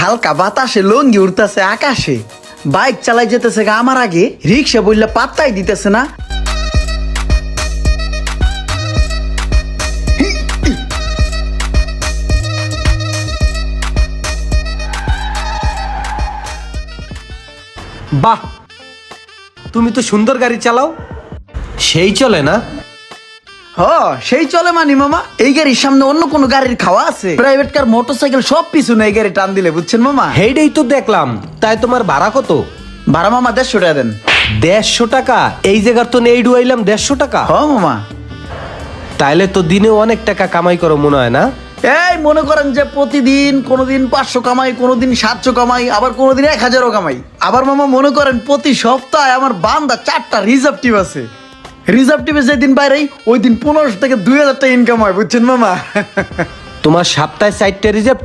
হালকা বাতাসে লঙ্গি উঠতেছে আকাশে, বাইক চালাই যেতেছে গা আমার আগে, রিক্সা বললে পাত্তাই দিতেছে না। বাহ, তুমি তো সুন্দর গাড়ি চালাও। সেই চলে না? সেই চলে মানি মামা। এই গাড়ির সামনে অন্য কোনো গাড়ির খাওয়া আছে? প্রাইভেট কার, মোটরসাইকেল সব পিছনে এই গাড়ি টান দিলে, বুঝছেন মামা? হেইডেই তো দেখলাম। তাই তোমার ভাড়া কত? ভাড়া মামা 150 টাকা দেন। 150 টাকা? এই জায়গার তো নেই ডুয়াইলাম 150 টাকা। মামা, তাইলে তো দিনে অনেক টাকা কামাই করো মনে হয় না? এই মনে করেন যে প্রতিদিন কোনোদিন 500 কামাই, কোনোদিন 700 কামাই, আবার কোনোদিন 1000 কামাই। আবার মামা মনে করেন প্রতি সপ্তাহে আমার বান্দা 4টা রিজার্ভ টিপ আছে। রিজার্ভ টিপে যেদিন বাইরে ওই দিন 1500 থেকে 2000 টাকা ইনকাম হয়, বুঝছেন মামা? তোমার সপ্তাহে 4টা রিজার্ভ